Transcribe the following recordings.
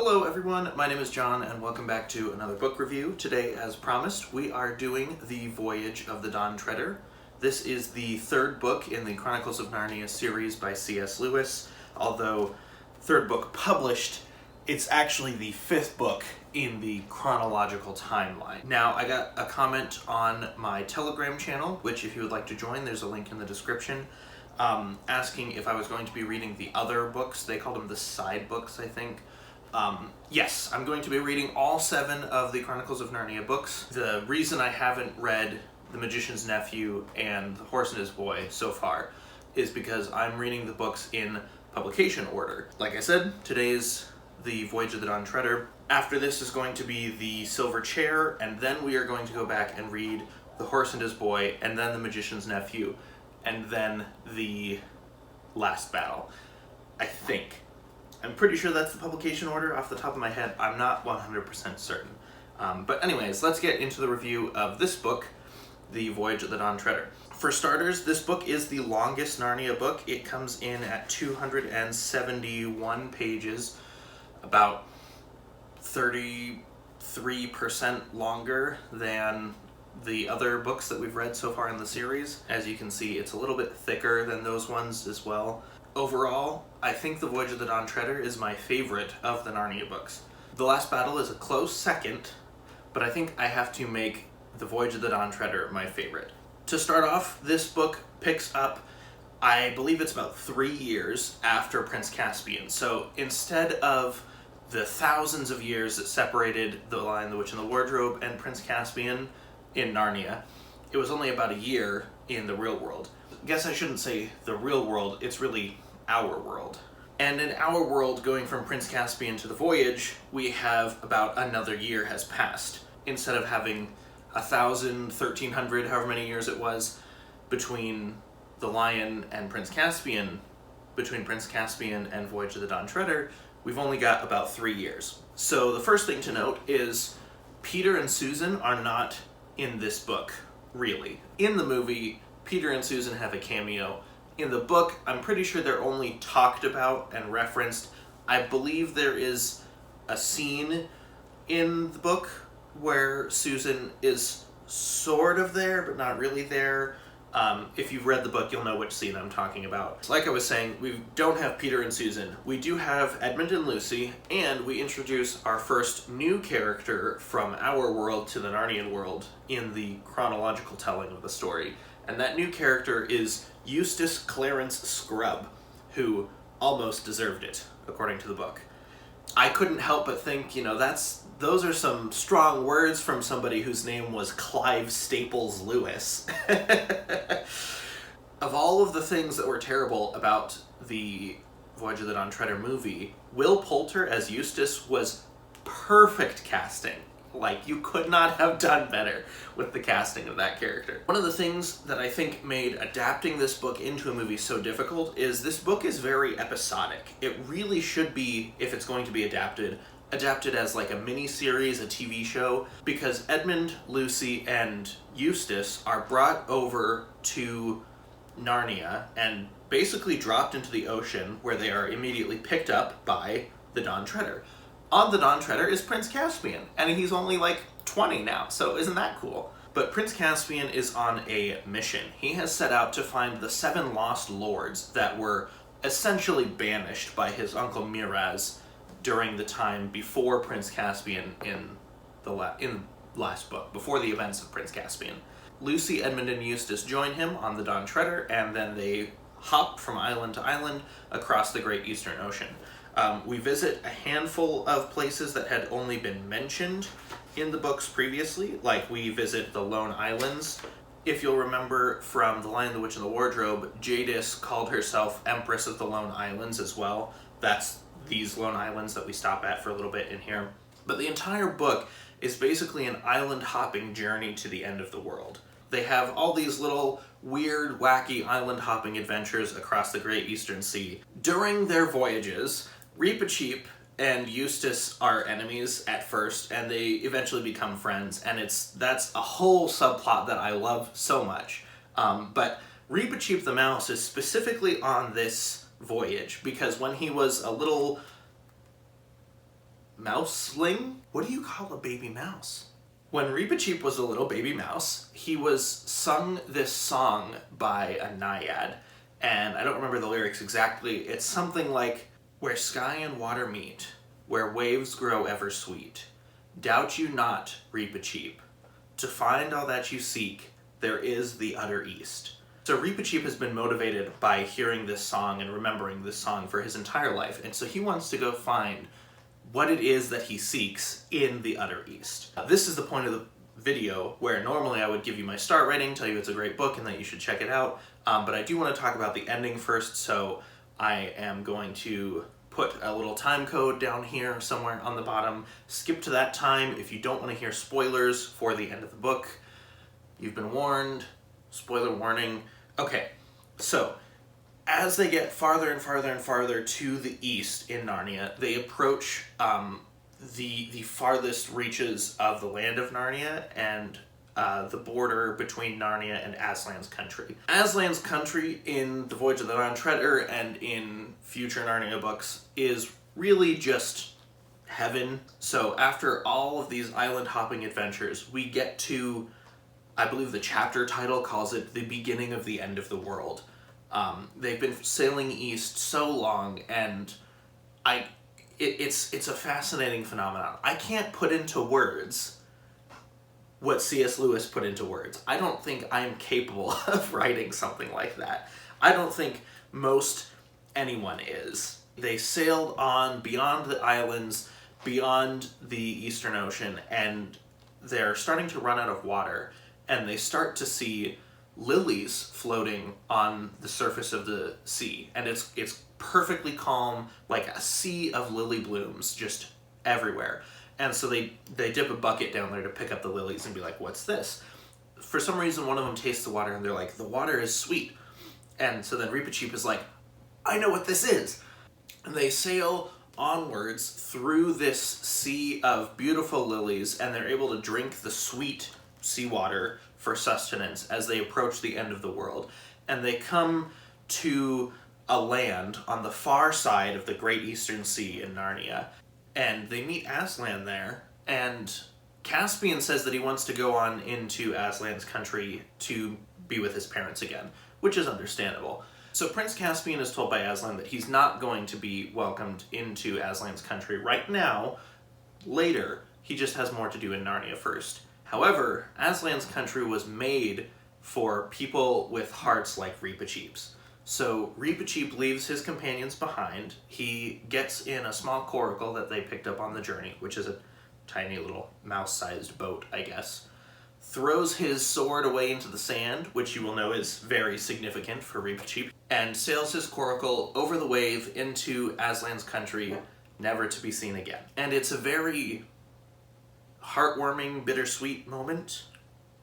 Hello everyone, my name is John and welcome back to another book review. Today, as promised, we are doing the Voyage of the Dawn Treader. This is the third book in the Chronicles of Narnia series by C.S. Lewis. Although third book published, it's actually the fifth book in the chronological timeline. Now, I got a comment on my Telegram channel, which if you would like to join, there's a link in the description, asking if I was going to be reading the other books. They called them the side books, I think. Yes, I'm going to be reading all 7 of the Chronicles of Narnia books. The reason I haven't read The Magician's Nephew and The Horse and His Boy so far is because I'm reading the books in publication order. Like I said, today's the Voyage of the Dawn Treader. After this is going to be the Silver Chair, and then we are going to go back and read The Horse and His Boy, and then The Magician's Nephew, and then the Last Battle, I think. I'm pretty sure that's the publication order off the top of my head. I'm not 100% certain. But anyways, let's get into the review of this book, The Voyage of the Dawn Treader. For starters, this book is the longest Narnia book. It comes in at 271 pages, about 33% longer than the other books that we've read so far in the series. As you can see, it's a little bit thicker than those ones as well. Overall, I think The Voyage of the Dawn Treader is my favorite of the Narnia books. The Last Battle is a close second, but I think I have to make The Voyage of the Dawn Treader my favorite. To start off, this book picks up, I believe it's about 3 years after Prince Caspian. So instead of the thousands of years that separated The Lion, the Witch, and the Wardrobe and Prince Caspian in Narnia, it was only about a year in the real world. I guess I shouldn't say the real world, it's really our world. And in our world, going from Prince Caspian to the Voyage, we have about another year has passed. Instead of having 1,000, 1,300, however many years it was, between The Lion and Prince Caspian, between Prince Caspian and Voyage of the Dawn Treader, we've only got about 3 years. So the first thing to note is Peter and Susan are not in this book, really. In the movie, Peter and Susan have a cameo. In the book, I'm pretty sure they're only talked about and referenced. I believe there is a scene in the book where Susan is sort of there, but not really there. If you've read the book, you'll know which scene I'm talking about. Like I was saying, we don't have Peter and Susan. We do have Edmund and Lucy, and we introduce our first new character from our world to the Narnian world in the chronological telling of the story. And that new character is Eustace Clarence Scrubb, who almost deserved it, according to the book. I couldn't help but think, those are some strong words from somebody whose name was Clive Staples Lewis. Of all of the things that were terrible about the Voyage of the Dawn Treader movie, Will Poulter as Eustace was perfect casting. Like, you could not have done better with the casting of that character. One of the things that I think made adapting this book into a movie so difficult is this book is very episodic. It really should be, if it's going to be adapted as like a mini-series, a TV show, because Edmund, Lucy, and Eustace are brought over to Narnia and basically dropped into the ocean, where they are immediately picked up by the Dawn Treader. On the Dawn Treader is Prince Caspian, and he's only like 20 now, so isn't that cool? But Prince Caspian is on a mission. He has set out to find the 7 lost lords that were essentially banished by his uncle Miraz during the time before Prince Caspian in the last book, before the events of Prince Caspian. Lucy, Edmund, and Eustace join him on the Dawn Treader, and then they hop from island to island across the Great Eastern Ocean. We visit a handful of places that had only been mentioned in the books previously, like we visit the Lone Islands. If you'll remember from The Lion, the Witch, and the Wardrobe, Jadis called herself Empress of the Lone Islands as well. That's these Lone Islands that we stop at for a little bit in here. But the entire book is basically an island-hopping journey to the end of the world. They have all these little weird, wacky island-hopping adventures across the Great Eastern Sea. During their voyages, Reepicheep and Eustace are enemies at first, and they eventually become friends, and that's a whole subplot that I love so much. But Reepicheep the mouse is specifically on this voyage because when he was a little mouseling? What do you call a baby mouse? When Reepicheep was a little baby mouse, he was sung this song by a naiad, and I don't remember the lyrics exactly. It's something like, "Where sky and water meet, where waves grow ever sweet, doubt you not, Reepicheep, to find all that you seek, there is the utter east." So Reepicheep has been motivated by hearing this song and remembering this song for his entire life, and so he wants to go find what it is that he seeks in the utter east. This is the point of the video where normally I would give you my star rating, tell you it's a great book and that you should check it out, but I do want to talk about the ending first, so I am going to put a little time code down here somewhere on the bottom. Skip to that time if you don't want to hear spoilers for the end of the book. You've been warned. Spoiler warning. Okay, so as they get farther and farther and farther to the east in Narnia, they approach the farthest reaches of the land of Narnia and the border between Narnia and Aslan's country. Aslan's country in The Voyage of the Dawn Treader and in future Narnia books is really just heaven. So after all of these island hopping adventures, we get to, I believe the chapter title calls it the beginning of the end of the world. They've been sailing east so long, and it's a fascinating phenomenon. I can't put into words what C.S. Lewis put into words. I don't think I'm capable of writing something like that. I don't think most anyone is. They sailed on beyond the islands, beyond the Eastern Ocean, and they're starting to run out of water, and they start to see lilies floating on the surface of the sea, and it's perfectly calm, like a sea of lily blooms just everywhere. And so they dip a bucket down there to pick up the lilies and be like, "What's this?" For some reason, one of them tastes the water, and they're like, "The water is sweet." And so then Reepicheep is like, "I know what this is." And they sail onwards through this sea of beautiful lilies, and they're able to drink the sweet seawater for sustenance as they approach the end of the world. And they come to a land on the far side of the Great Eastern Sea in Narnia, and they meet Aslan there, and Caspian says that he wants to go on into Aslan's country to be with his parents again, which is understandable. So Prince Caspian is told by Aslan that he's not going to be welcomed into Aslan's country right now. Later, he just has more to do in Narnia first. However, Aslan's country was made for people with hearts like Reepicheep's. So Reepicheep leaves his companions behind. He gets in a small coracle that they picked up on the journey, which is a tiny little mouse-sized boat, I guess. Throws his sword away into the sand, which you will know is very significant for Reepicheep, and sails his coracle over the wave into Aslan's country, never to be seen again. And it's a very heartwarming, bittersweet moment.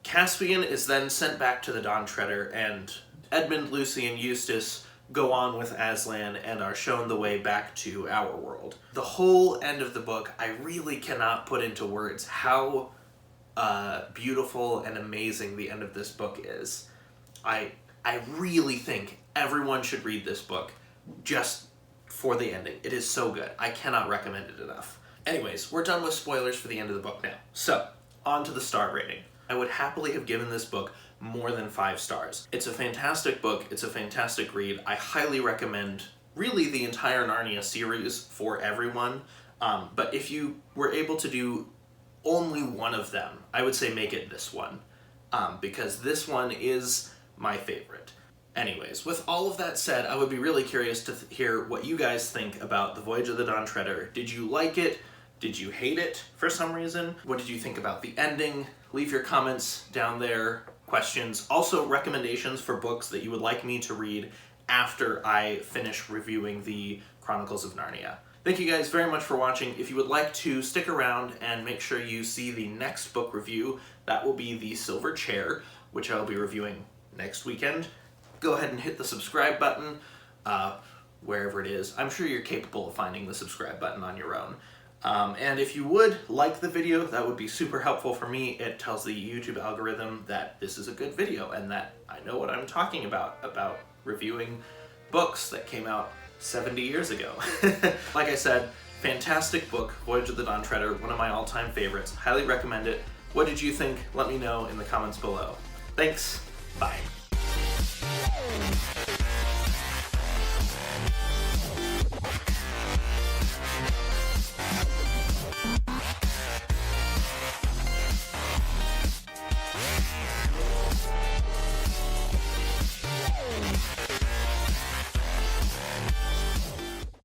Caspian is then sent back to the Dawn Treader, and Edmund, Lucy, and Eustace go on with Aslan and are shown the way back to our world. The whole end of the book, I really cannot put into words how beautiful and amazing the end of this book is. I really think everyone should read this book just for the ending. It is so good. I cannot recommend it enough. Anyways, we're done with spoilers for the end of the book now. So, on to the star rating. I would happily have given this book more than 5 stars. It's a fantastic book. It's a fantastic read. I highly recommend really the entire Narnia series for everyone. But if you were able to do only one of them, I would say make it this one. Because this one is my favorite. Anyways, with all of that said, I would be really curious to hear what you guys think about The Voyage of the Dawn Treader. Did you like it? Did you hate it for some reason? What did you think about the ending? Leave your comments down there, questions. Also, recommendations for books that you would like me to read after I finish reviewing the Chronicles of Narnia. Thank you guys very much for watching. If you would like to stick around and make sure you see the next book review, that will be The Silver Chair, which I will be reviewing next weekend. Go ahead and hit the subscribe button, wherever it is. I'm sure you're capable of finding the subscribe button on your own. And if you would like the video, that would be super helpful for me. It tells the YouTube algorithm that this is a good video and that I know what I'm talking about reviewing books that came out 70 years ago. Like I said, Fantastic book, Voyage of the Dawn Treader, one of my all-time favorites. Highly recommend it. What did you think? Let me know in the comments below. Thanks. Bye.